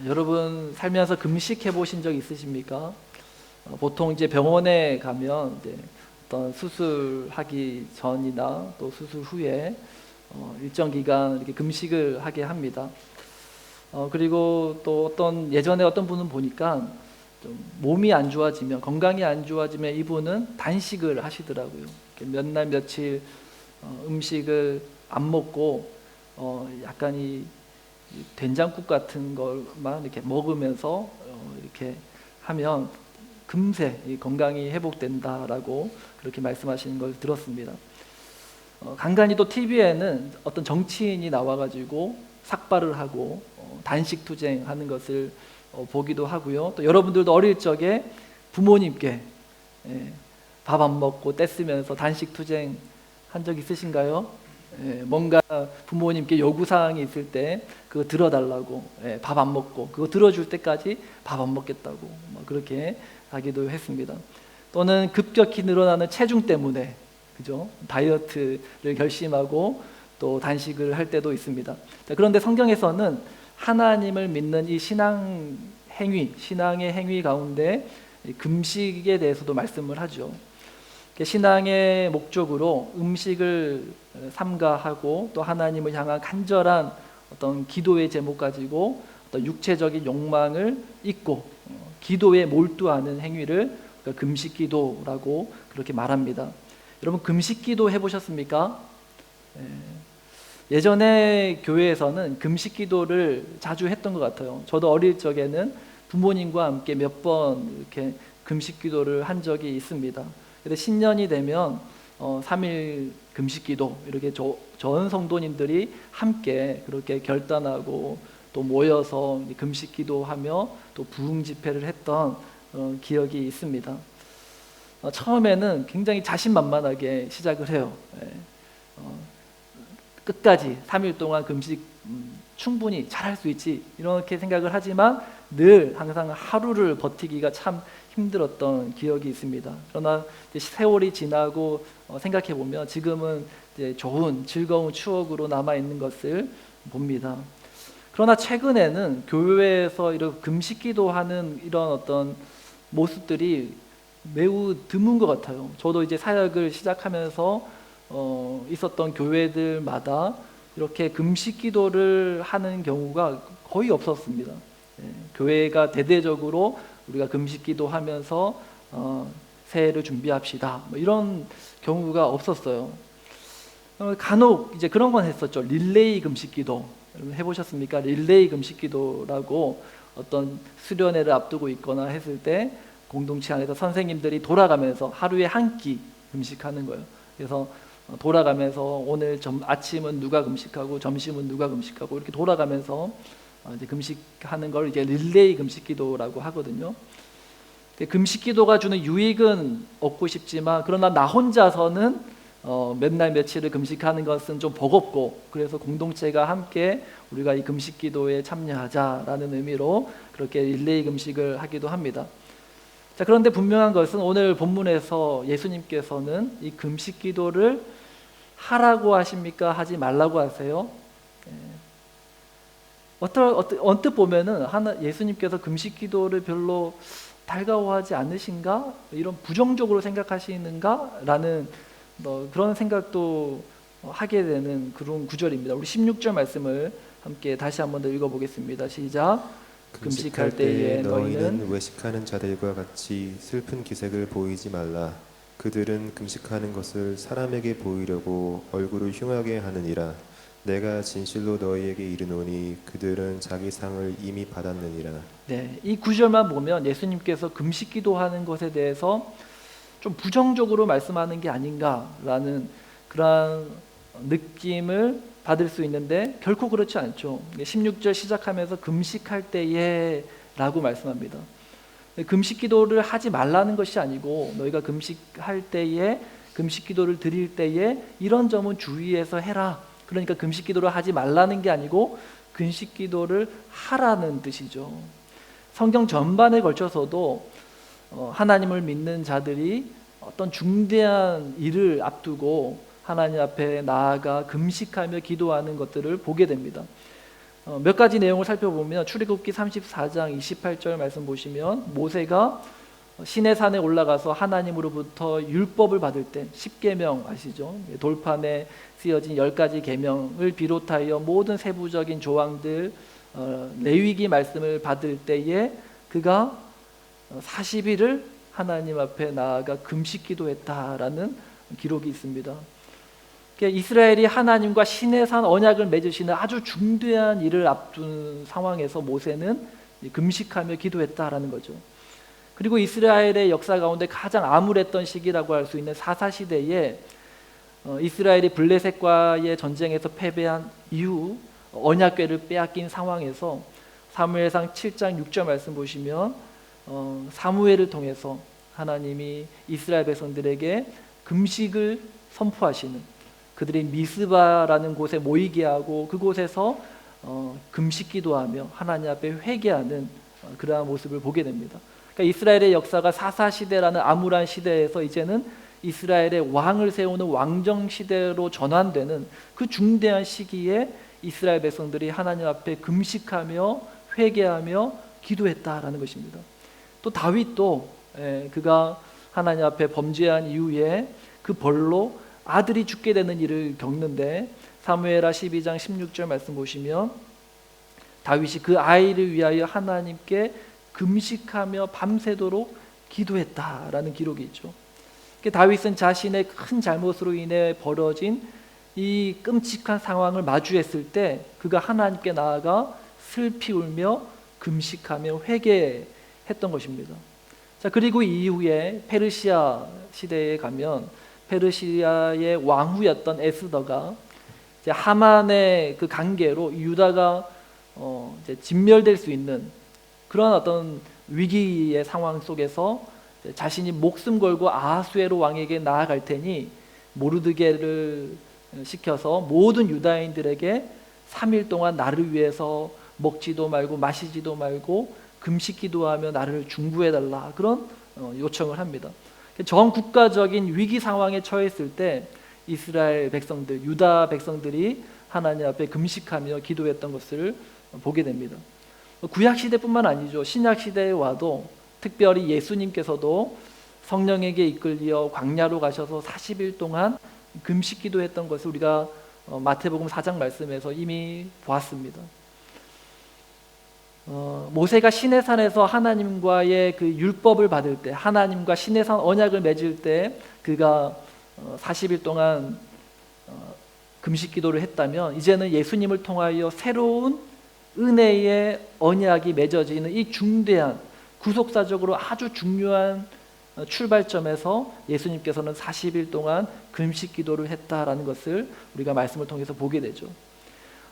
여러분 살면서 금식해 보신 적 있으십니까? 보통 이제 병원에 가면 이제 어떤 수술하기 전이나 또 수술 후에 일정 기간 이렇게 금식을 하게 합니다. 그리고 또 예전에 어떤 분은 보니까 좀 몸이 안 좋아지면, 건강이 안 좋아지면 이분은 단식을 하시더라고요. 몇 날 며칠 음식을 안 먹고 약간 이 된장국 같은 것만 이렇게 먹으면서 이렇게 하면 금세 이 건강이 회복된다라고 그렇게 말씀하시는 걸 들었습니다. 간간히 또 TV에는 어떤 정치인이 나와가지고 삭발을 하고 단식 투쟁하는 것을 보기도 하고요. 또 여러분들도 어릴 적에 부모님께 밥 안 먹고 떼쓰면서 단식 투쟁 한 적 있으신가요? 뭔가 부모님께 요구사항이 있을 때 그거 들어달라고, 밥 안 먹고 그거 들어줄 때까지 밥 안 먹겠다고 그렇게 하기도 했습니다. 또는 급격히 늘어나는 체중 때문에, 그죠? 다이어트를 결심하고 또 단식을 할 때도 있습니다. 그런데 성경에서는 하나님을 믿는 이 신앙 행위, 신앙의 행위 가운데 금식에 대해서도 말씀을 하죠. 신앙의 목적으로 음식을 삼가하고 또 하나님을 향한 간절한 어떤 기도의 제목 가지고 어떤 육체적인 욕망을 잊고 기도에 몰두하는 행위를 금식기도라고 그렇게 말합니다. 여러분 금식기도 해보셨습니까? 예전에 교회에서는 금식기도를 자주 했던 것 같아요. 저도 어릴 적에는 부모님과 함께 몇 번 이렇게 금식기도를 한 적이 있습니다. 근데 신년이 되면 3일 금식기도 이렇게 전 성도님들이 함께 그렇게 결단하고 또 모여서 금식기도하며 또 부흥 집회를 했던 기억이 있습니다. 처음에는 굉장히 자신만만하게 시작을 해요. 끝까지 3일 동안 금식 충분히 잘할 수 있지 이렇게 생각을 하지만 늘 항상 하루를 버티기가 참 힘들었던 기억이 있습니다. 그러나 세월이 지나고 생각해 보면 지금은 이제 좋은 즐거운 추억으로 남아 있는 것을 봅니다. 그러나 최근에는 교회에서 이런 금식기도하는 이런 어떤 모습들이 매우 드문 것 같아요. 저도 이제 사역을 시작하면서 있었던 교회들마다 이렇게 금식기도를 하는 경우가 거의 없었습니다. 교회가 대대적으로 우리가 금식기도하면서 새해를 준비합시다 이런 경우가 없었어요. 간혹 이제 그런 건 했었죠. 릴레이 금식기도 여러분 해보셨습니까? 릴레이 금식기도라고 어떤 수련회를 앞두고 있거나 했을 때 공동체 안에서 선생님들이 돌아가면서 하루에 한 끼 금식하는 거예요. 그래서 돌아가면서 오늘 아침은 누가 금식하고 점심은 누가 금식하고 이렇게 돌아가면서 이제 금식하는 걸 이제 릴레이 금식기도라고 하거든요. 금식기도가 주는 유익은 얻고 싶지만 그러나 나 혼자서는 몇 날 며칠을 금식하는 것은 좀 버겁고 그래서 공동체가 함께 우리가 이 금식기도에 참여하자라는 의미로 그렇게 릴레이 금식을 하기도 합니다. 자, 그런데 분명한 것은 오늘 본문에서 예수님께서는 이 금식기도를 하라고 하십니까? 하지 말라고 하세요? 언뜻 보면은 예수님께서 금식기도를 별로 달가워하지 않으신가? 이런 부정적으로 생각하시는가? 라는 그런 생각도 하게 되는 그런 구절입니다. 우리 16절 말씀을 함께 다시 한번 더 읽어보겠습니다. 시작. 금식할 때에 너희는 외식하는 자들과 같이 슬픈 기색을 보이지 말라. 그들은 금식하는 것을 사람에게 보이려고 얼굴을 흉하게 하느니라. 내가 진실로 너희에게 이르노니 그들은 자기 상을 이미 받았느니라. 네, 이 구절만 보면 예수님께서 금식기도하는 것에 대해서 좀 부정적으로 말씀하는 게 아닌가라는 그러한 느낌을 받을 수 있는데 결코 그렇지 않죠. 16절 시작하면서 금식할 때에 라고 말씀합니다. 금식기도를 하지 말라는 것이 아니고 너희가 금식할 때에 금식기도를 드릴 때에 이런 점은 주의해서 해라. 그러니까 금식기도를 하지 말라는 게 아니고 금식기도를 하라는 뜻이죠. 성경 전반에 걸쳐서도 하나님을 믿는 자들이 어떤 중대한 일을 앞두고 하나님 앞에 나아가 금식하며 기도하는 것들을 보게 됩니다. 몇 가지 내용을 살펴보면 출애굽기 34장 28절 말씀 보시면 모세가 시내산에 올라가서 하나님으로부터 율법을 받을 때 10계명 아시죠? 돌판에 쓰여진 10가지 계명을 비롯하여 모든 세부적인 조항들 레위기 말씀을 받을 때에 그가 40일을 하나님 앞에 나아가 금식 기도했다라는 기록이 있습니다. 이스라엘이 하나님과 시내산 언약을 맺으시는 아주 중대한 일을 앞둔 상황에서 모세는 금식하며 기도했다라는 거죠. 그리고 이스라엘의 역사 가운데 가장 암울했던 시기라고 할 수 있는 사사시대에 이스라엘이 블레셋과의 전쟁에서 패배한 이후 언약궤를 빼앗긴 상황에서 사무엘상 7장 6절 말씀 보시면 사무엘을 통해서 하나님이 이스라엘 백성들에게 금식을 선포하시는, 그들이 미스바라는 곳에 모이게 하고 그곳에서 금식 기도하며 하나님 앞에 회개하는 그러한 모습을 보게 됩니다. 그러니까 이스라엘의 역사가 사사시대라는 암울한 시대에서 이제는 이스라엘의 왕을 세우는 왕정시대로 전환되는 그 중대한 시기에 이스라엘 백성들이 하나님 앞에 금식하며 회개하며 기도했다라는 것입니다. 또 다윗도 그가 하나님 앞에 범죄한 이후에 그 벌로 아들이 죽게 되는 일을 겪는데 사무엘하 12장 16절 말씀 보시면 다윗이 그 아이를 위하여 하나님께 금식하며 밤새도록 기도했다라는 기록이 있죠. 다윗은 자신의 큰 잘못으로 인해 벌어진 이 끔찍한 상황을 마주했을 때 그가 하나님께 나아가 슬피 울며 금식하며 회개했던 것입니다. 자, 그리고 이후에 페르시아 시대에 가면 페르시아의 왕후였던 에스더가 이제 하만의 그 관계로 유다가 이제 진멸될 수 있는 그런 어떤 위기의 상황 속에서 자신이 목숨 걸고 아하수에로 왕에게 나아갈 테니 모르드게를 시켜서 모든 유다인들에게 3일 동안 나를 위해서 먹지도 말고 마시지도 말고 금식 기도하며 나를 중보해달라, 그런 요청을 합니다. 전 국가적인 위기 상황에 처했을 때 이스라엘 백성들, 유다 백성들이 하나님 앞에 금식하며 기도했던 것을 보게 됩니다. 구약시대뿐만 아니죠. 신약시대에 와도 특별히 예수님께서도 성령에게 이끌려 광야로 가셔서 40일 동안 금식 기도했던 것을 우리가 마태복음 4장 말씀에서 이미 보았습니다. 모세가 시내산에서 하나님과의 그 율법을 받을 때, 하나님과 시내산 언약을 맺을 때 그가 40일 동안 금식 기도를 했다면 이제는 예수님을 통하여 새로운 은혜의 언약이 맺어지는 이 중대한 구속사적으로 아주 중요한 출발점에서 예수님께서는 40일 동안 금식 기도를 했다라는 것을 우리가 말씀을 통해서 보게 되죠.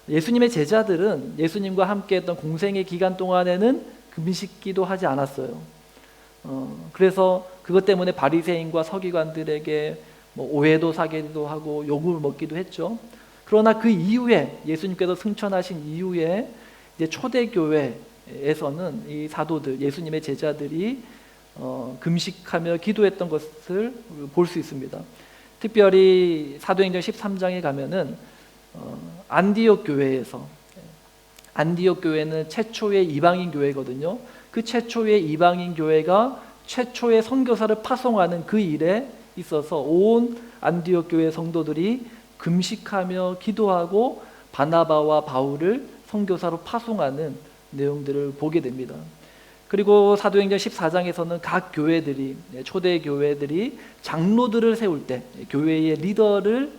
예수님의 제자들은 예수님과 함께 했던 공생의 기간 동안에는 금식 기도하지 않았어요. 그래서 그것 때문에 바리새인과 서기관들에게 오해도 사기도 하고 욕을 먹기도 했죠. 그러나 그 이후에 예수님께서 승천하신 이후에 이제 초대교회에서는 이 사도들, 예수님의 제자들이 금식하며 기도했던 것을 볼 수 있습니다. 특별히 사도행전 13장에 가면은 안디옥 교회에서, 안디옥 교회는 최초의 이방인 교회거든요. 그 최초의 이방인 교회가 최초의 선교사를 파송하는 그 일에 있어서 온 안디옥 교회 성도들이 금식하며 기도하고 바나바와 바울을 선교사로 파송하는 내용들을 보게 됩니다. 그리고 사도행전 14장에서는 각 교회들이, 초대 교회들이 장로들을 세울 때, 교회의 리더를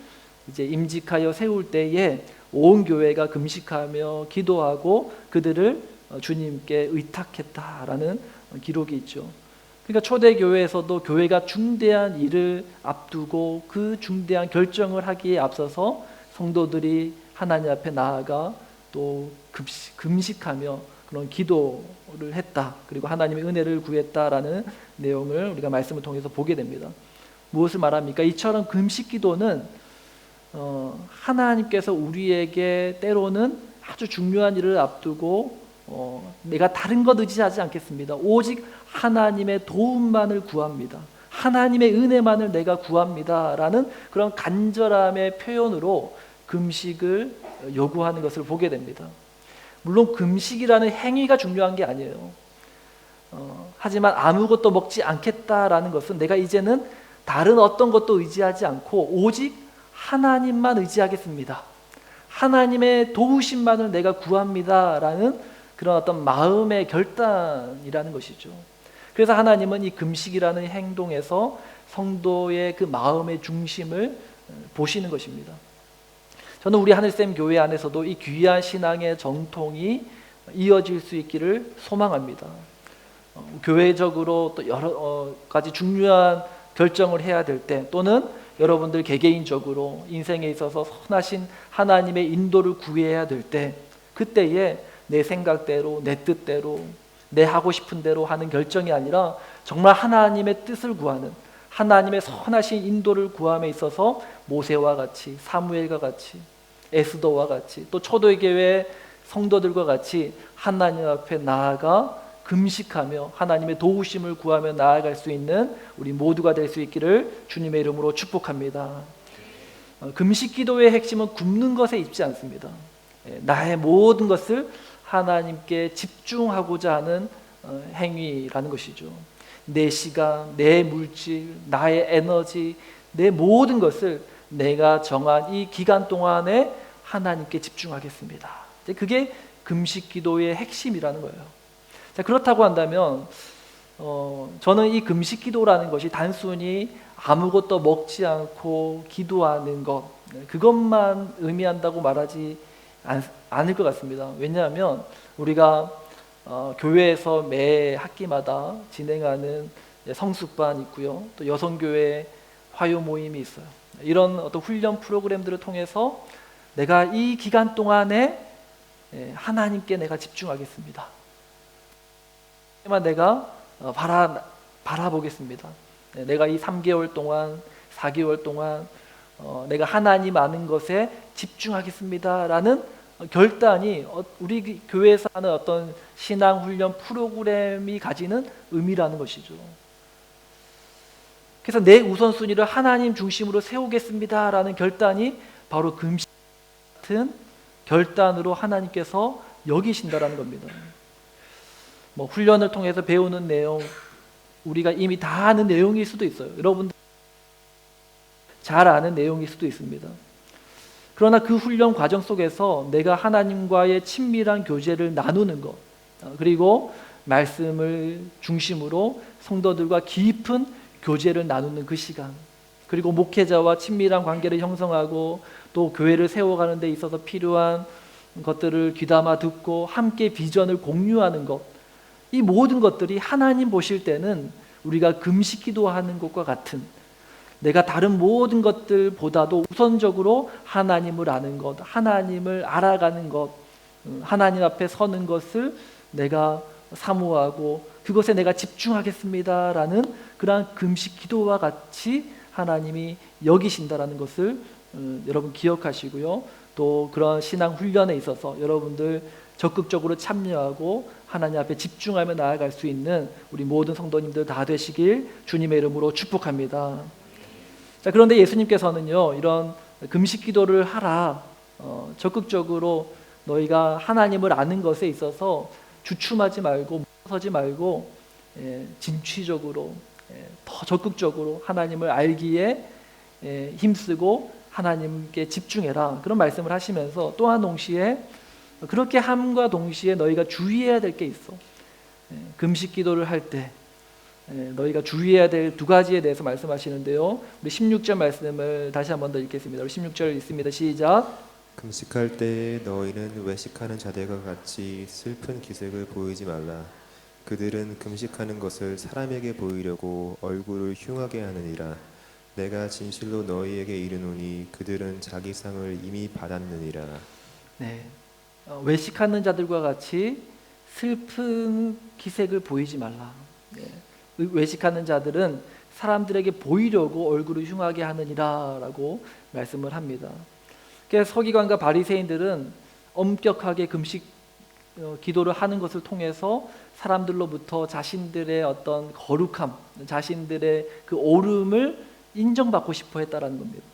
이제 임직하여 세울 때에 온 교회가 금식하며 기도하고 그들을 주님께 의탁했다라는 기록이 있죠. 그러니까 초대 교회에서도 교회가 중대한 일을 앞두고 그 중대한 결정을 하기에 앞서서 성도들이 하나님 앞에 나아가 또 금식하며 그런 기도를 했다. 그리고 하나님의 은혜를 구했다라는 내용을 우리가 말씀을 통해서 보게 됩니다. 무엇을 말합니까? 이처럼 금식 기도는 하나님께서 우리에게 때로는 아주 중요한 일을 앞두고 내가 다른 것 의지하지 않겠습니다. 오직 하나님의 도움만을 구합니다. 하나님의 은혜만을 내가 구합니다. 라는 그런 간절함의 표현으로 금식을 요구하는 것을 보게 됩니다. 물론 금식이라는 행위가 중요한 게 아니에요. 하지만 아무것도 먹지 않겠다라는 것은 내가 이제는 다른 어떤 것도 의지하지 않고 오직 하나님만 의지하겠습니다. 하나님의 도우심만을 내가 구합니다라는 그런 어떤 마음의 결단이라는 것이죠. 그래서 하나님은 이 금식이라는 행동에서 성도의 그 마음의 중심을 보시는 것입니다. 저는 우리 하늘샘 교회 안에서도 이 귀한 신앙의 정통이 이어질 수 있기를 소망합니다. 교회적으로 또 여러 가지 중요한 결정을 해야 될 때, 또는 여러분들 개개인적으로 인생에 있어서 선하신 하나님의 인도를 구해야 될 때, 그때에 내 생각대로, 내 뜻대로, 내 하고 싶은 대로 하는 결정이 아니라 정말 하나님의 뜻을 구하는, 하나님의 선하신 인도를 구함에 있어서 모세와 같이, 사무엘과 같이, 에스더와 같이, 또 초대교회 성도들과 같이 하나님 앞에 나아가 금식하며 하나님의 도우심을 구하며 나아갈 수 있는 우리 모두가 될 수 있기를 주님의 이름으로 축복합니다. 금식 기도의 핵심은 굶는 것에 있지 않습니다. 나의 모든 것을 하나님께 집중하고자 하는 행위라는 것이죠. 내 시간, 내 물질, 나의 에너지, 내 모든 것을 내가 정한 이 기간 동안에 하나님께 집중하겠습니다. 그게 금식 기도의 핵심이라는 거예요. 자, 그렇다고 한다면 저는 이 금식 기도라는 것이 단순히 아무것도 먹지 않고 기도하는 것, 그것만 의미한다고 말하지 않을 것 같습니다. 왜냐하면 우리가 교회에서 매 학기마다 진행하는 성숙반 있고요, 또 여성교회 화요 모임이 있어요. 이런 어떤 훈련 프로그램들을 통해서 내가 이 기간 동안에 하나님께 내가 집중하겠습니다. 내가 바라보겠습니다. 내가 이 3개월 동안, 4개월 동안 내가 하나님 아는 것에 집중하겠습니다라는 결단이 우리 교회에서 하는 어떤 신앙훈련 프로그램이 가지는 의미라는 것이죠. 그래서 내 우선순위를 하나님 중심으로 세우겠습니다라는 결단이 바로 금식 같은 결단으로 하나님께서 여기신다라는 겁니다. 훈련을 통해서 배우는 내용, 우리가 이미 다 아는 내용일 수도 있어요. 여러분들 잘 아는 내용일 수도 있습니다. 그러나 그 훈련 과정 속에서 내가 하나님과의 친밀한 교제를 나누는 것, 그리고 말씀을 중심으로 성도들과 깊은 교제를 나누는 그 시간, 그리고 목회자와 친밀한 관계를 형성하고 또 교회를 세워가는 데 있어서 필요한 것들을 귀담아 듣고 함께 비전을 공유하는 것, 이 모든 것들이 하나님 보실 때는 우리가 금식 기도하는 것과 같은, 내가 다른 모든 것들보다도 우선적으로 하나님을 아는 것, 하나님을 알아가는 것, 하나님 앞에 서는 것을 내가 사모하고 그것에 내가 집중하겠습니다라는 그러한 금식 기도와 같이 하나님이 여기신다라는 것을 여러분 기억하시고요. 또 그런 신앙 훈련에 있어서 여러분들 적극적으로 참여하고 하나님 앞에 집중하며 나아갈 수 있는 우리 모든 성도님들 다 되시길 주님의 이름으로 축복합니다. 자, 그런데 예수님께서는요, 이런 금식 기도를 하라, 적극적으로 너희가 하나님을 아는 것에 있어서 주춤하지 말고 서지 말고 진취적으로 더 적극적으로 하나님을 알기에 힘쓰고 하나님께 집중해라, 그런 말씀을 하시면서 또한 동시에 그렇게 함과 동시에 너희가 주의해야 될 게 있어. 금식 기도를 할 때 너희가 주의해야 될 두 가지에 대해서 말씀하시는데요. 우리 16절 말씀을 다시 한 번 더 읽겠습니다. 우리 16절 읽습니다. 시작. 금식할 때 너희는 외식하는 자들과 같이 슬픈 기색을 보이지 말라. 그들은 금식하는 것을 사람에게 보이려고 얼굴을 흉하게 하느니라. 내가 진실로 너희에게 이르노니 그들은 자기 상을 이미 받았느니라. 네, 외식하는 자들과 같이 슬픈 기색을 보이지 말라. 외식하는 자들은 사람들에게 보이려고 얼굴을 흉하게 하느니라라고 말씀을 합니다. 그래서 서기관과 바리새인들은 엄격하게 금식 기도를 하는 것을 통해서 사람들로부터 자신들의 어떤 거룩함, 자신들의 그 옳음을 인정받고 싶어 했다라는 겁니다.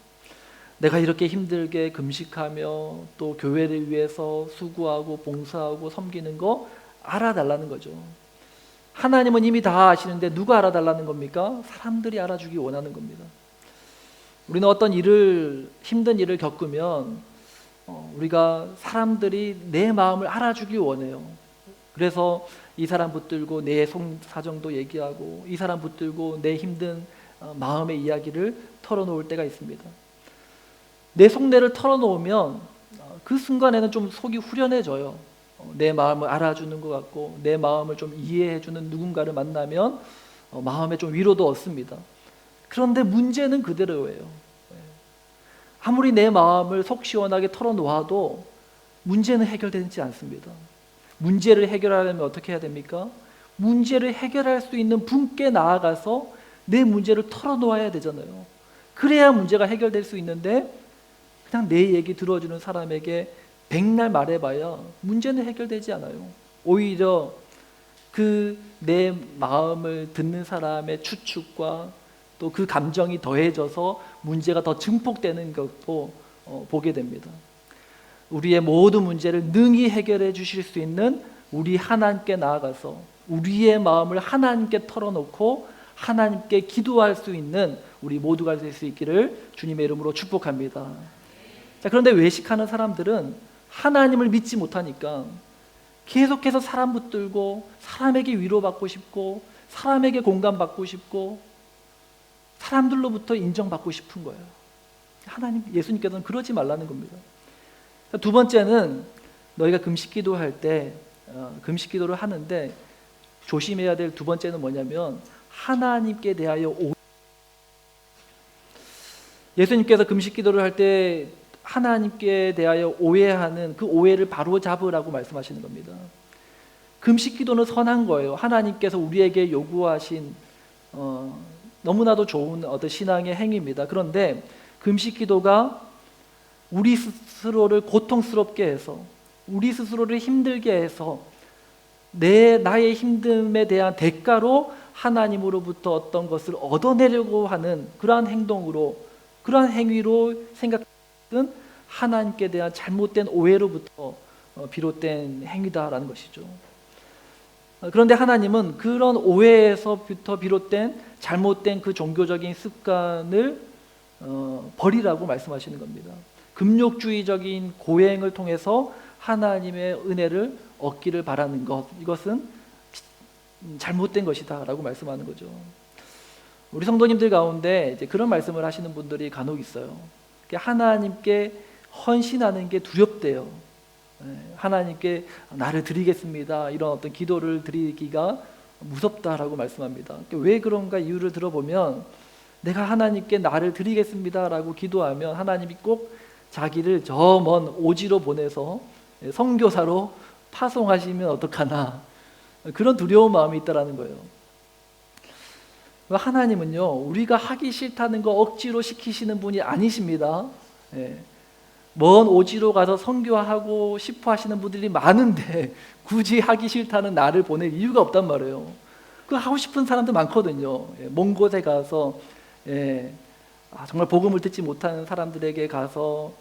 내가 이렇게 힘들게 금식하며 또 교회를 위해서 수고하고 봉사하고 섬기는 거 알아달라는 거죠. 하나님은 이미 다 아시는데 누가 알아달라는 겁니까? 사람들이 알아주기 원하는 겁니다. 우리는 어떤 힘든 일을 겪으면 우리가 사람들이 내 마음을 알아주기 원해요. 그래서 이 사람 붙들고 내 사정도 얘기하고, 이 사람 붙들고 내 힘든 마음의 이야기를 털어놓을 때가 있습니다. 내 속내를 털어놓으면 그 순간에는 좀 속이 후련해져요. 내 마음을 알아주는 것 같고, 내 마음을 좀 이해해주는 누군가를 만나면 마음에 좀 위로도 얻습니다. 그런데 문제는 그대로예요. 아무리 내 마음을 속 시원하게 털어놓아도 문제는 해결되지 않습니다. 문제를 해결하려면 어떻게 해야 됩니까? 문제를 해결할 수 있는 분께 나아가서 내 문제를 털어놓아야 되잖아요. 그래야 문제가 해결될 수 있는데, 그냥 내 얘기 들어주는 사람에게 백날 말해봐야 문제는 해결되지 않아요. 오히려 그 내 마음을 듣는 사람의 추측과 또 그 감정이 더해져서 문제가 더 증폭되는 것도 보게 됩니다. 우리의 모든 문제를 능히 해결해 주실 수 있는 우리 하나님께 나아가서 우리의 마음을 하나님께 털어놓고 하나님께 기도할 수 있는 우리 모두가 될 수 있기를 주님의 이름으로 축복합니다. 자, 그런데 외식하는 사람들은 하나님을 믿지 못하니까 계속해서 사람 붙들고 사람에게 위로받고 싶고 사람에게 공감받고 싶고 사람들로부터 인정받고 싶은 거예요. 예수님께서는 그러지 말라는 겁니다. 두 번째는 너희가 금식기도할 때 금식기도를 하는데 조심해야 될 두 번째는 뭐냐면 하나님께 대하여 예수님께서 금식기도를 할 때 하나님께 대하여 오해하는 그 오해를 바로잡으라고 말씀하시는 겁니다. 금식기도는 선한 거예요. 하나님께서 우리에게 요구하신 너무나도 좋은 어떤 신앙의 행위입니다. 그런데 금식기도가 우리 스스로를 고통스럽게 해서 우리 스스로를 힘들게 해서 나의 힘듦에 대한 대가로 하나님으로부터 어떤 것을 얻어내려고 하는 그러한 행동으로, 그러한 행위로 생각하는 하나님께 대한 잘못된 오해로부터 비롯된 행위다라는 것이죠. 그런데 하나님은 그런 오해에서부터 비롯된 잘못된 그 종교적인 습관을 버리라고 말씀하시는 겁니다. 금욕주의적인 고행을 통해서 하나님의 은혜를 얻기를 바라는 것, 이것은 잘못된 것이다 라고 말씀하는 거죠. 우리 성도님들 가운데 이제 그런 말씀을 하시는 분들이 간혹 있어요. 하나님께 헌신하는 게 두렵대요. 하나님께 나를 드리겠습니다, 이런 어떤 기도를 드리기가 무섭다라고 말씀합니다. 왜 그런가 이유를 들어보면, 내가 하나님께 나를 드리겠습니다라고 기도하면 하나님이 꼭 자기를 저 먼 오지로 보내서 선교사로 파송하시면 어떡하나, 그런 두려운 마음이 있다라는 거예요. 하나님은요, 우리가 하기 싫다는 거 억지로 시키시는 분이 아니십니다. 먼 오지로 가서 선교하고 싶어 하시는 분들이 많은데 굳이 하기 싫다는 나를 보낼 이유가 없단 말이에요. 그 하고 싶은 사람들 많거든요. 먼 곳에 가서 정말 복음을 듣지 못하는 사람들에게 가서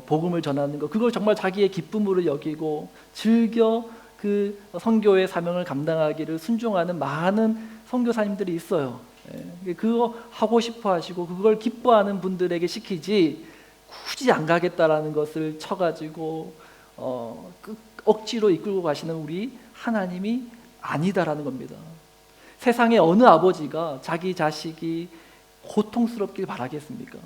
복음을 전하는 것, 그걸 정말 자기의 기쁨으로 여기고 즐겨 그 선교의 사명을 감당하기를 순종하는 많은 선교사님들이 있어요. 그거 하고 싶어 하시고 그걸 기뻐하는 분들에게 시키지 굳이 안 가겠다라는 것을 쳐가지고 억지로 이끌고 가시는 우리 하나님이 아니다라는 겁니다. 세상에 어느 아버지가 자기 자식이 고통스럽길 바라겠습니까?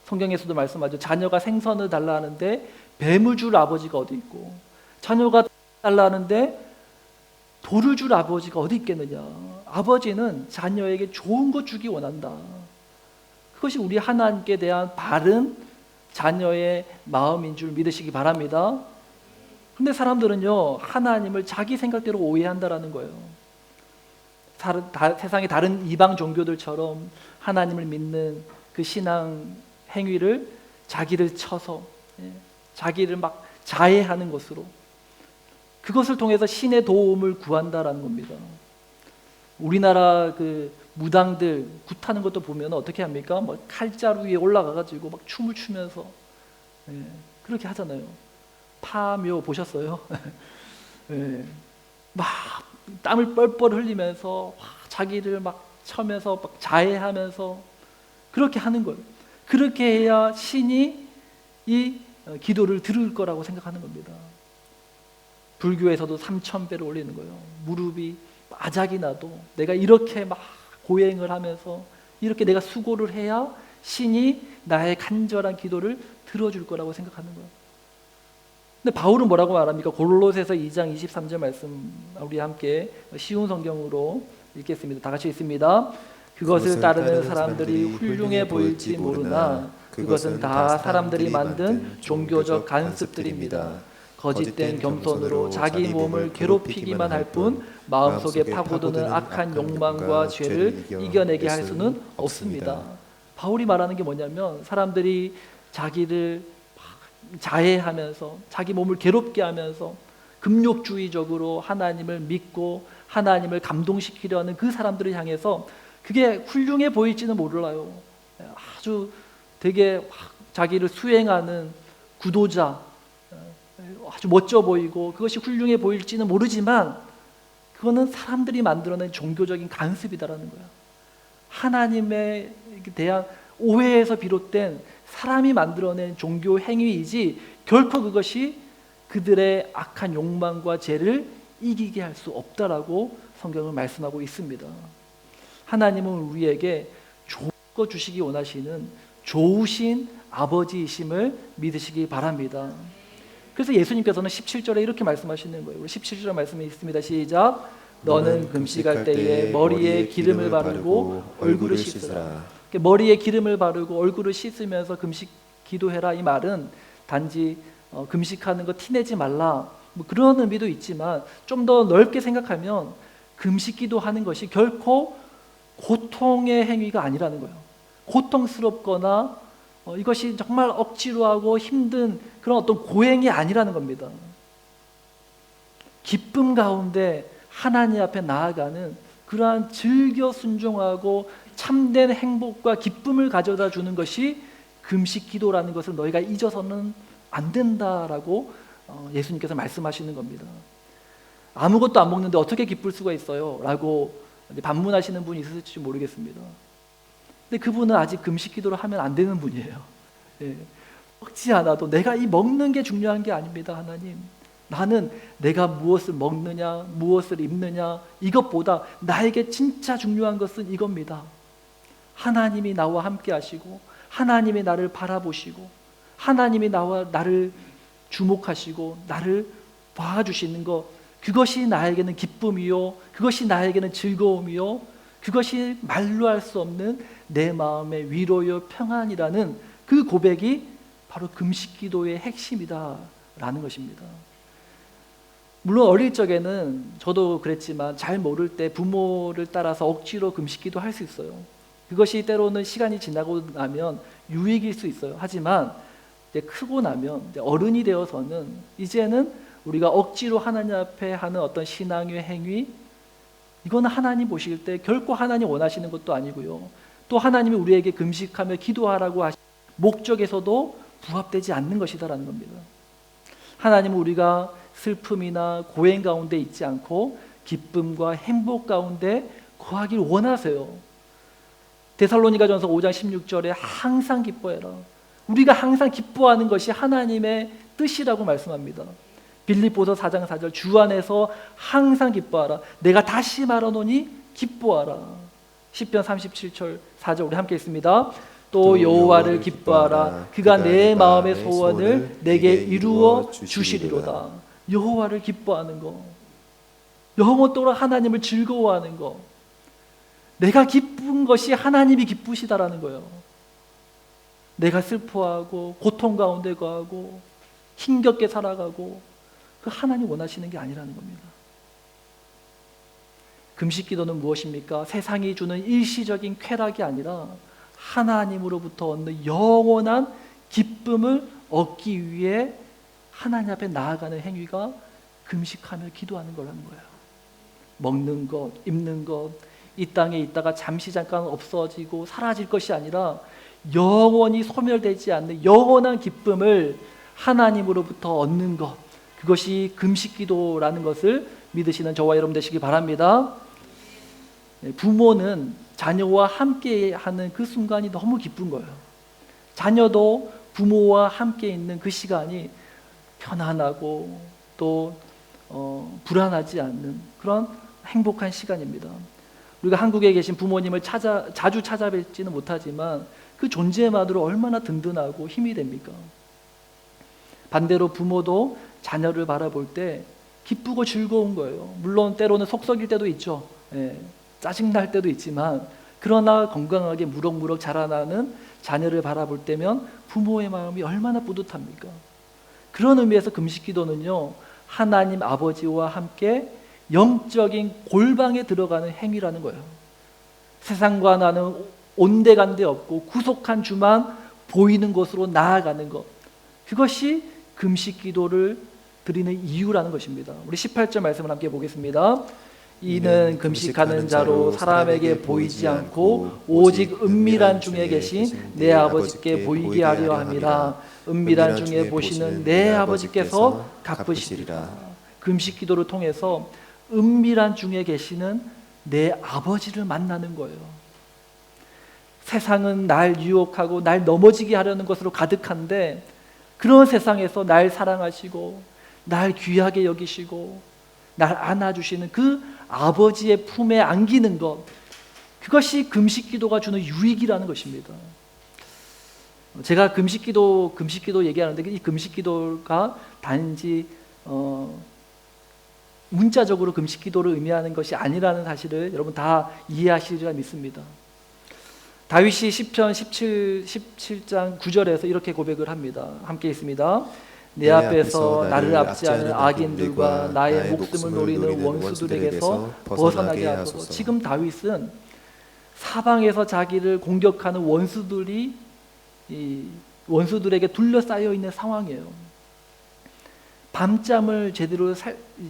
성경에서도 말씀하죠. 자녀가 생선을 달라 하는데 뱀을 줄 아버지가 어디 있고, 자녀가 달라 하는데 돌을 줄 아버지가 어디 있겠느냐. 아버지는 자녀에게 좋은 것 주기 원한다. 그것이 우리 하나님께 대한 바른 자녀의 마음인 줄 믿으시기 바랍니다. 그런데 사람들은요, 하나님을 자기 생각대로 오해한다라는 거예요. 세상의 다른 이방 종교들처럼 하나님을 믿는 그 신앙 행위를 자기를 쳐서 자기를 막 자해하는 것으로, 그것을 통해서 신의 도움을 구한다라는 겁니다. 우리나라 그 무당들 굿하는 것도 보면 어떻게 합니까? 막 칼자루 위에 올라가가지고 막 춤을 추면서 그렇게 하잖아요. 파묘 보셨어요? 막 땀을 뻘뻘 흘리면서 자기를 막 쳐면서 막 자해하면서 그렇게 하는 거예요. 그렇게 해야 신이 이 기도를 들을 거라고 생각하는 겁니다. 불교에서도 3000배를 올리는 거예요. 무릎이 아작이 나도 내가 이렇게 막 고행을 하면서 이렇게 내가 수고를 해야 신이 나의 간절한 기도를 들어줄 거라고 생각하는 거예요. 근데 바울은 뭐라고 말합니까? 골로새서 2장 23절 말씀 우리 함께 쉬운 성경으로 읽겠습니다. 다 같이 읽습니다. 그것을 따르는 사람들이 훌륭해 보일지 모르나 그것은 다 사람들이 만든 종교적 간습들입니다. 거짓된 겸손으로 자기 몸을 괴롭히기만 할 뿐 마음속에 파고드는 악한 욕망과 죄를 이겨내게 할 수는 없습니다. 바울이 말하는 게 뭐냐면 사람들이 자기를 자해하면서 자기 몸을 괴롭게 하면서 금욕주의적으로 하나님을 믿고 하나님을 감동시키려는 그 사람들을 향해서 그게 훌륭해 보일지는 몰라요. 아주 되게 자기를 수행하는 구도자, 아주 멋져 보이고 그것이 훌륭해 보일지는 모르지만 그거는 사람들이 만들어낸 종교적인 간습이다라는 거야. 하나님에 대한 오해에서 비롯된 사람이 만들어낸 종교 행위이지 결코 그것이 그들의 악한 욕망과 죄를 이기게 할 수 없다라고 성경은 말씀하고 있습니다. 하나님은 우리에게 좋은 거 주시기 원하시는 좋으신 아버지이심을 믿으시기 바랍니다. 그래서 예수님께서는 17절에 이렇게 말씀하시는 거예요. 우리 17절 말씀이 있습니다. 시작. 너는 금식할 때에 머리에 기름을 바르고 얼굴을 씻으라. 머리에 기름을 바르고 얼굴을 씻으면서 금식 기도해라 이 말은 단지 금식하는 거 티내지 말라 뭐 그런 의미도 있지만 좀 더 넓게 생각하면 금식 기도하는 것이 결코 고통의 행위가 아니라는 거예요. 고통스럽거나 이것이 정말 억지로 하고 힘든 그런 어떤 고행이 아니라는 겁니다. 기쁨 가운데 하나님 앞에 나아가는 그러한 즐겨 순종하고 참된 행복과 기쁨을 가져다 주는 것이 금식 기도라는 것을 너희가 잊어서는 안 된다라고 예수님께서 말씀하시는 겁니다. 아무것도 안 먹는데 어떻게 기쁠 수가 있어요? 라고 반문하시는 분이 있을지 모르겠습니다. 근데 그분은 아직 금식 기도를 하면 안 되는 분이에요. 먹지 않아도 내가 이 먹는 게 중요한 게 아닙니다. 하나님, 나는 내가 무엇을 먹느냐 무엇을 입느냐 이것보다 나에게 진짜 중요한 것은 이겁니다. 하나님이 나와 함께 하시고 하나님이 나를 바라보시고 하나님이 나를 주목하시고 나를 봐주시는 것, 그것이 나에게는 기쁨이요 그것이 나에게는 즐거움이요 그것이 말로 할 수 없는 내 마음의 위로요 평안이라는 그 고백이 바로 금식 기도의 핵심이다라는 것입니다. 물론 어릴 적에는 저도 그랬지만 잘 모를 때 부모를 따라서 억지로 금식 기도 할 수 있어요. 그것이 때로는 시간이 지나고 나면 유익일 수 있어요. 하지만 이제 크고 나면 이제 어른이 되어서는 이제는 우리가 억지로 하나님 앞에 하는 어떤 신앙의 행위, 이거는 하나님 보실 때 결코 하나님 원하시는 것도 아니고요. 또 하나님이 우리에게 금식하며 기도하라고 하신 목적에서도 부합되지 않는 것이다라는 겁니다. 하나님은 우리가 슬픔이나 고행 가운데 있지 않고 기쁨과 행복 가운데 거하길 원하세요. 데살로니가전서 5장 16절에 항상 기뻐해라. 우리가 항상 기뻐하는 것이 하나님의 뜻이라고 말씀합니다. 빌립보서 4장 4절 주 안에서 항상 기뻐하라. 내가 다시 말하노니 기뻐하라. 시편 37절 4절 우리 함께 읽습니다. 또 여호와를 기뻐하라. 그가 내 마음의 소원을 내게 이루어 주시리로다. 여호와를 기뻐하는 거, 영원토록 하나님을 즐거워하는 거, 내가 기쁜 것이 하나님이 기쁘시다라는 거예요. 내가 슬퍼하고 고통 가운데 거하고 힘겹게 살아가고 그 하나님 원하시는 게 아니라는 겁니다. 금식 기도는 무엇입니까? 세상이 주는 일시적인 쾌락이 아니라 하나님으로부터 얻는 영원한 기쁨을 얻기 위해 하나님 앞에 나아가는 행위가 금식하며 기도하는 거라는 거예요. 먹는 것, 입는 것, 이 땅에 있다가 잠시 잠깐 없어지고 사라질 것이 아니라 영원히 소멸되지 않는 영원한 기쁨을 하나님으로부터 얻는 것, 그것이 금식기도라는 것을 믿으시는 저와 여러분 되시기 바랍니다. 부모는 자녀와 함께하는 그 순간이 너무 기쁜 거예요. 자녀도 부모와 함께 있는 그 시간이 편안하고 또 불안하지 않는 그런 행복한 시간입니다. 우리가 한국에 계신 부모님을 자주 찾아뵙지는 못하지만 그 존재만으로 얼마나 든든하고 힘이 됩니까? 반대로 부모도 자녀를 바라볼 때 기쁘고 즐거운 거예요. 물론 때로는 속 썩일 때도 있죠. 짜증날 때도 있지만 그러나 건강하게 무럭무럭 자라나는 자녀를 바라볼 때면 부모의 마음이 얼마나 뿌듯합니까? 그런 의미에서 금식기도는요, 하나님 아버지와 함께 영적인 골방에 들어가는 행위라는 거예요. 세상과 나는 온데간데 없고 구속한 주만 보이는 곳으로 나아가는 것, 그것이 금식기도를 드리는 이유라는 것입니다. 우리 18절 말씀을 함께 보겠습니다. 이는 금식하는 자로 사람에게 보이지 않고 오직 은밀한 중에 계신 내 아버지께 보이게 하려 함이라. 은밀한 중에 보시는 내 아버지께서 갚으시리라. 금식기도를 통해서 은밀한 중에 계시는 내 아버지를 만나는 거예요. 세상은 날 유혹하고 날 넘어지게 하려는 것으로 가득한데 그런 세상에서 날 사랑하시고 날 귀하게 여기시고 날 안아주시는 그 아버지의 품에 안기는 것, 그것이 금식기도가 주는 유익이라는 것입니다. 제가 금식기도 얘기하는데 이 금식기도가 단지 문자적으로 금식기도를 의미하는 것이 아니라는 사실을 여러분 다 이해하시리라 믿습니다. 다윗이 시편 17장 9절에서 이렇게 고백을 합니다. 함께 있습니다. 내 앞에서 나를 압제하는 악인들과 나의 목숨을 노리는 원수들에게서 벗어나게 하소서. 지금 다윗은 사방에서 자기를 공격하는 원수들에게 둘러싸여 있는 상황이에요. 밤잠을 제대로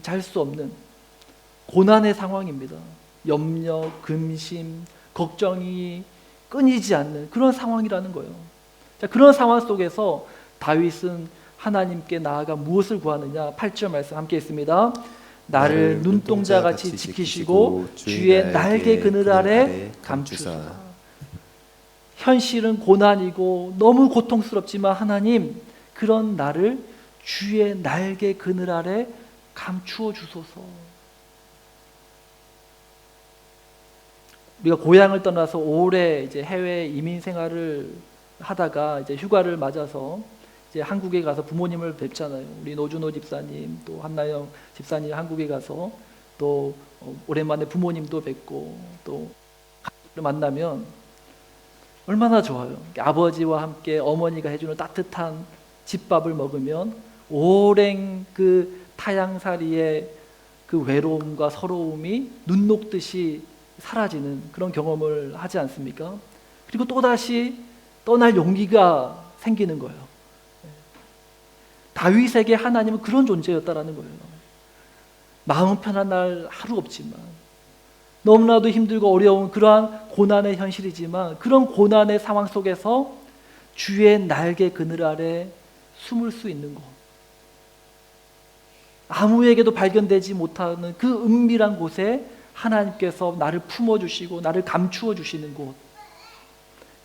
잘 수 없는 고난의 상황입니다. 염려, 근심, 걱정이 끊이지 않는 그런 상황이라는 거예요. 자, 그런 상황 속에서 다윗은 하나님께 나아가 무엇을 구하느냐? 8절 말씀 함께 있습니다. 나를 눈동자같이 지키시고 주의 날개 그늘 아래 감추사. 현실은 고난이고 너무 고통스럽지만 하나님, 그런 나를 주의 날개 그늘 아래 감추어 주소서. 우리가 고향을 떠나서 오래 이제 해외 이민 생활을 하다가 이제 휴가를 맞아서 이제 한국에 가서 부모님을 뵙잖아요. 우리 노준호 집사님, 또 한나영 집사님 한국에 가서 또 오랜만에 부모님도 뵙고 또 만나면 얼마나 좋아요. 아버지와 함께 어머니가 해주는 따뜻한 집밥을 먹으면 오랜 그 타향살이의 그 외로움과 서러움이 눈 녹듯이 사라지는 그런 경험을 하지 않습니까? 그리고 또다시 떠날 용기가 생기는 거예요. 다윗에게 하나님은 그런 존재였다라는 거예요. 마음 편한 날 하루 없지만, 너무나도 힘들고 어려운 그러한 고난의 현실이지만 그런 고난의 상황 속에서 주의 날개 그늘 아래 숨을 수 있는 것, 아무에게도 발견되지 못하는 그 은밀한 곳에 하나님께서 나를 품어주시고 나를 감추어 주시는 곳,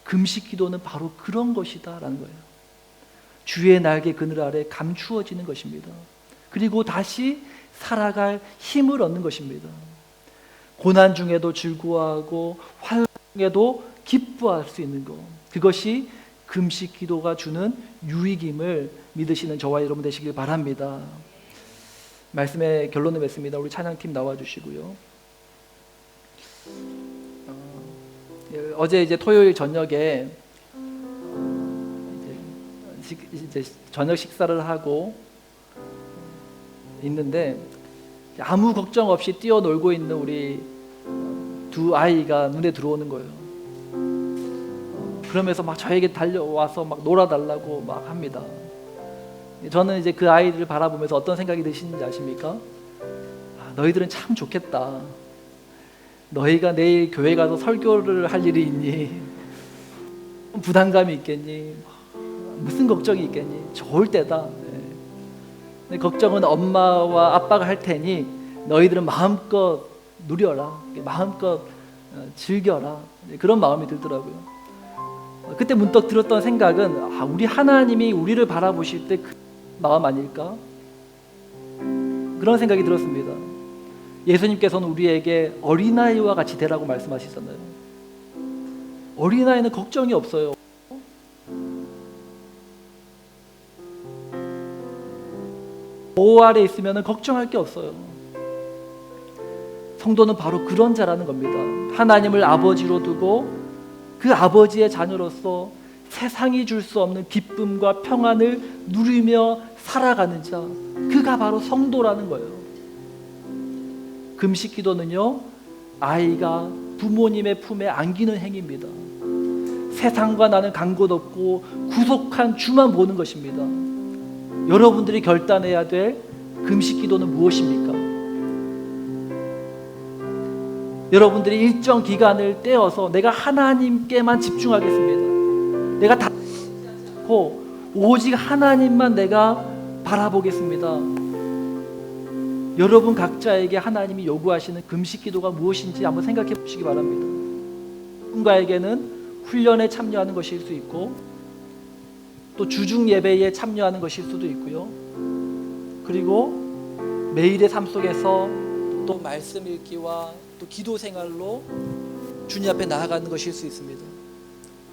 금식기도는 바로 그런 것이다라는 거예요. 주의 날개 그늘 아래 감추어지는 것입니다. 그리고 다시 살아갈 힘을 얻는 것입니다. 고난 중에도 즐거워하고 환난 중에도 기뻐할 수 있는 것, 그것이 금식기도가 주는 유익임을 믿으시는 저와 여러분 되시길 바랍니다. 말씀의 결론을 맺습니다. 우리 찬양팀 나와주시고요. 어제 이제 토요일 저녁에 이제 저녁 식사를 하고 있는데 아무 걱정 없이 뛰어놀고 있는 우리 두 아이가 눈에 들어오는 거예요. 그러면서 막 저에게 달려와서 막 놀아달라고 막 합니다. 저는 이제 그 아이들을 바라보면서 어떤 생각이 드시는지 아십니까? 너희들은 참 좋겠다. 너희가 내일 교회 가서 설교를 할 일이 있니? 부담감이 있겠니? 무슨 걱정이 있겠니? 좋을 때다. 근데 걱정은 엄마와 아빠가 할 테니 너희들은 마음껏 누려라, 마음껏 즐겨라, 그런 마음이 들더라고요. 그때 문득 들었던 생각은 우리 하나님이 우리를 바라보실 때 그 마음 아닐까? 그런 생각이 들었습니다. 예수님께서는 우리에게 어린아이와 같이 되라고 말씀하시잖아요. 어린아이는 걱정이 없어요. 보호 아래 있으면 걱정할 게 없어요. 성도는 바로 그런 자라는 겁니다. 하나님을 아버지로 두고 그 아버지의 자녀로서 세상이 줄 수 없는 기쁨과 평안을 누리며 살아가는 자, 그가 바로 성도라는 거예요. 금식 기도는요, 아이가 부모님의 품에 안기는 행위입니다. 세상과 나는 간 곳 없고 구속한 주만 보는 것입니다. 여러분들이 결단해야 될 금식 기도는 무엇입니까? 여러분들이 일정 기간을 떼어서 내가 하나님께만 집중하겠습니다. 내가 다 않고 오직 하나님만 내가 바라보겠습니다. 여러분 각자에게 하나님이 요구하시는 금식 기도가 무엇인지 한번 생각해 보시기 바랍니다. 누군가에게는 훈련에 참여하는 것일 수 있고, 또 주중 예배에 참여하는 것일 수도 있고요. 그리고 매일의 삶 속에서 또 말씀 읽기와 또 기도 생활로 주님 앞에 나아가는 것일 수 있습니다.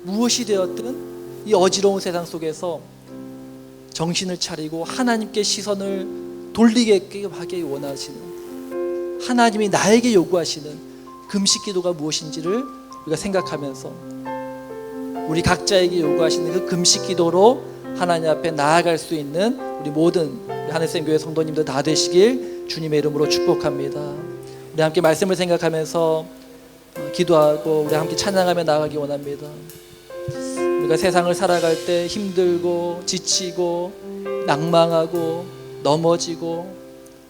무엇이 되었든 이 어지러운 세상 속에서 정신을 차리고 하나님께 시선을 돌리게 하게 원하시는, 하나님이 나에게 요구하시는 금식 기도가 무엇인지를 우리가 생각하면서 우리 각자에게 요구하시는 그 금식 기도로 하나님 앞에 나아갈 수 있는 우리 모든 하늘샘교회 성도님들 다 되시길 주님의 이름으로 축복합니다. 우리 함께 말씀을 생각하면서 기도하고 우리 함께 찬양하며 나아가기 원합니다. 우리가 세상을 살아갈 때 힘들고 지치고 낭망하고 넘어지고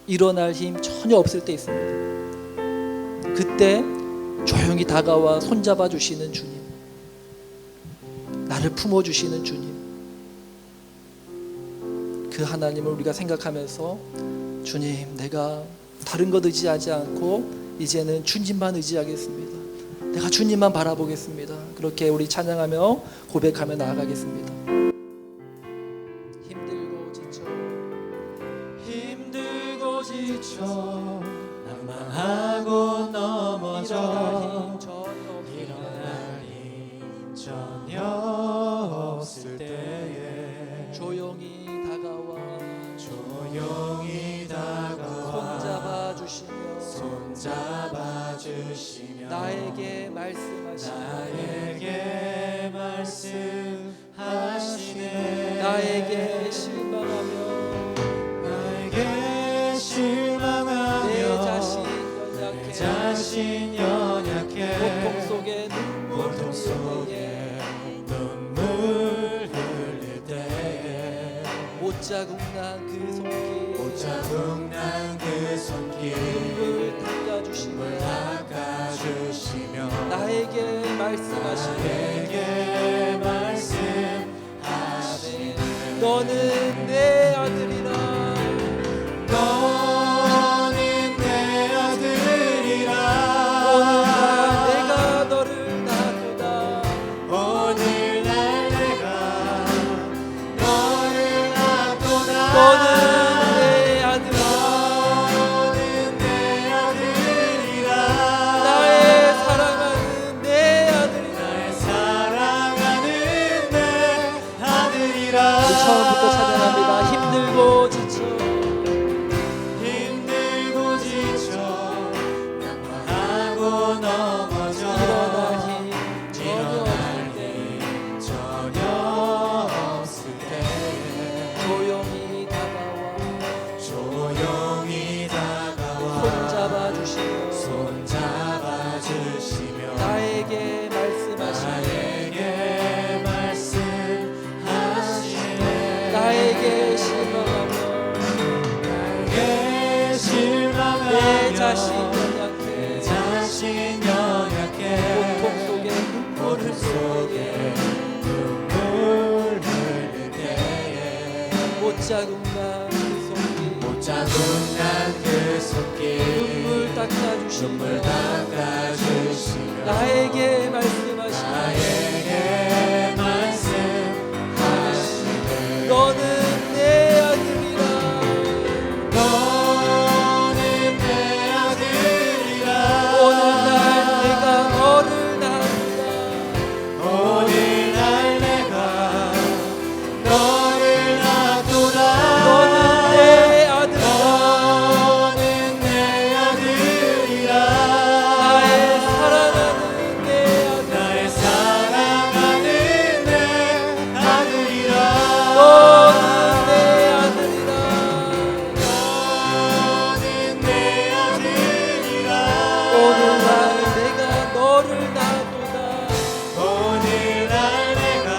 일어날 힘 전혀 없을 때 있습니다. 그때 조용히 다가와 손잡아 주시는 주님, 나를 품어주시는 주님, 그 하나님을 우리가 생각하면서 주님, 내가 다른 것 의지하지 않고 이제는 주님만 의지하겠습니다. 내가 주님만 바라보겠습니다. 그렇게 우리 찬양하며 고백하며 나아가겠습니다. 힘들고 지쳐 낭망하고 넘어져 일어날 힘 전혀 없을 때에 조용히 다가와 손잡아 주시며 나에게 말씀하시네. 나에게 실망하며 내 자신 연약해 고통 속에 눈물 흘릴 때에 못 자국난 그 손길 눈물 닦아주시며 나에게 말씀하시네. 너는 내 아들이라. 오늘날 내가 너를 낳았도다. 너는 내 아들이라. 나의 사랑하는 내 아들이라. 우리 처음부터 찬양합니다. 힘들고 지쳐 낭망하고 넘어져 일어날 힘 전혀 없을 때 조용히 다가와 손잡아 주시며 나에게 말씀하시네. 나에게 실망하며 내 자신 연약해 자국난 그 손길 못 자국난 그 손길 눈물 닦아주시며 눈물 닦아주시며 나에게 말씀하시며 나에게 말씀하시네 너는 내 아들이라 너는 내 아들이라 오늘날 내가 너를 낳았다 오늘날 내가 너를 낳도다 너는 내 아들이라 너는 내 아들이라 나의 사랑하는 내 아들 나의 사랑하는 내 아들이라 너는 내 아들이라 너는 내 아들이라 오늘날 내가 너를 낳았도다 오늘날 내가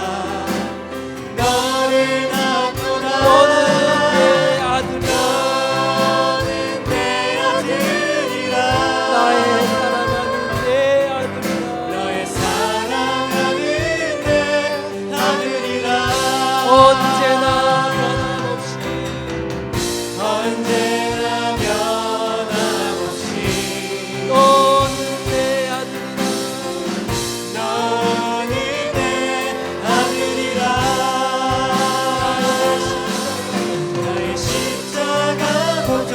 너를 낳도다 너는 내 아들이라 너는 내 아들이라 나의 사랑하는 내 아들이라 너의 사랑하는 내 아들이라 언제나 변함없이 언제나 변함없이 너는 내 아들이라 너는 내 아들이라 나의 십자가 고통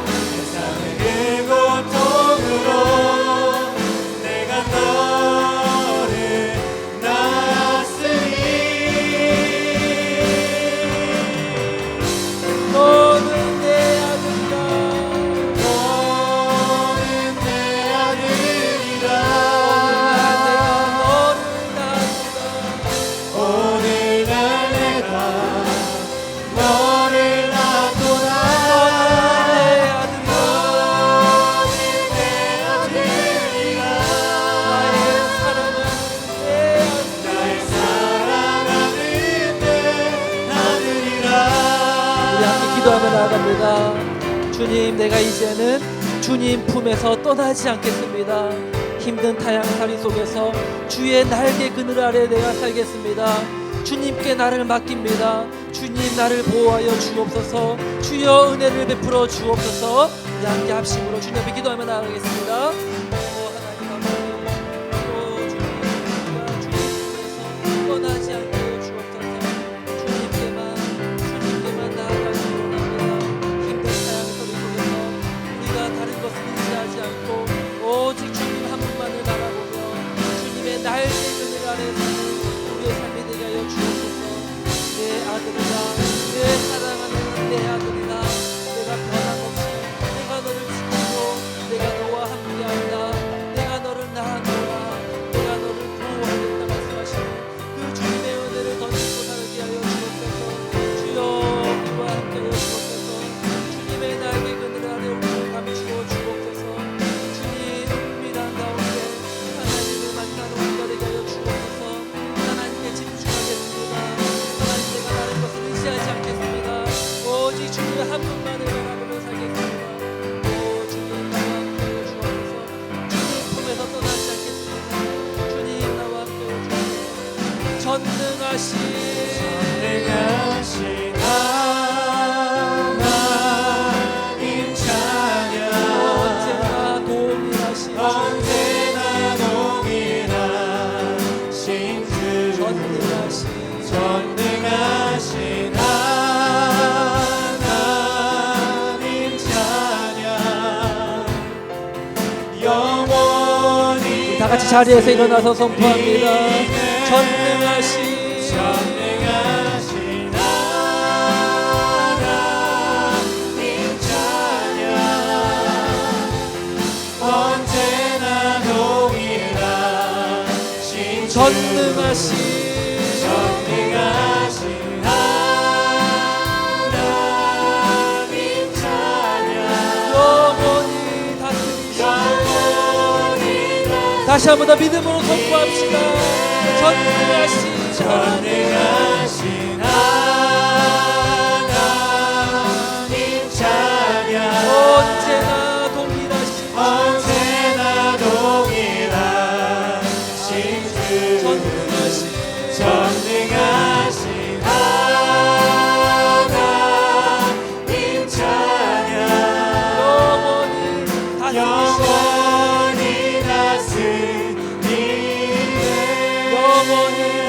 세상의 그 고통으로 내가 너를 낳았으니 너는 내 아들이라 너는 내 아들이라 오늘날 내가 너를 낳았도다 오늘날 내가 너를 낳도다 나의 사랑하는 내 아들이라 나의 사랑하는 내 아들이라 우리 함께 기도하며 나아갑니다. 주님, 내가 이제는 주님 품에서 떠나지 않겠습니다. 힘든 타향살이 속에서 주의 날개 그늘 아래 내가 살겠습니다. 주님께 나를 맡깁니다. 주님, 나를 보호하여 주옵소서. 주여, 은혜를 베풀어 주옵소서. 우리 함께 합심으로 주님 앞에 기도하며 나아가겠습니다. 오 하나님 아버지, 오 주님, 우리가 주님 품에서 떠나지 않게 주옵소서. 주님께만 나아가시기 원합니다. 힘든 타향소리 속에서 우리가 다른 것을 의지하지 않고 오직 주님 한 분만을 바라보며 주님의 날개 그늘 아래 사는 우리의 삶이 되게 하여 주옵소서. 내 아들이라 내 사랑하는 내 아들이라 내가 변함없이 내가 너를 지키고 내가 너와 함께한다. 내가 너를 낳아노라. 내가 너를 보호하겠다 말씀하시는 그 주님의 은혜를 던지고 살게 하여 주옵소서. 주여 우리와 함께하여 주옵소서. 주님의 날개 그늘 아래 우리를 감추어 주옵소서. 주님 은밀한 가운데 하나님을 만나는 우리가 되게 하여 주옵소서. 하나님께 집중하겠습니다. 하나님, 내가 다른 것을 의지하지 않겠습니다. 오직 주님 한 분만을 바라보며 살겠습니다. 오 주님, 나와 함께하여 주옵소서. 주님 품에서 떠나지 않겠습니다. 주님, 나와 함께하여 주옵소서. 전능하신 내가신 하나님 찬양 언제나 동일하신 언제나 동일하신 주 전능하신 하나님 찬양 영원히 다 같이 자리에서 일어나서 선포합니다. 전능하신 전능하신 하나님 찬양 언제나 동일하신 주 전능하신 전능하신 하나님 찬양 영원히 다스리신 영원히 다시 한 번 더 믿음으로 선포합시다. 전능하신 전능하신 하나님 찬양 언제나 동일하신 언제나 동일하신 주 전능하신 전능하신 하나님 영원히 다스리네 영원히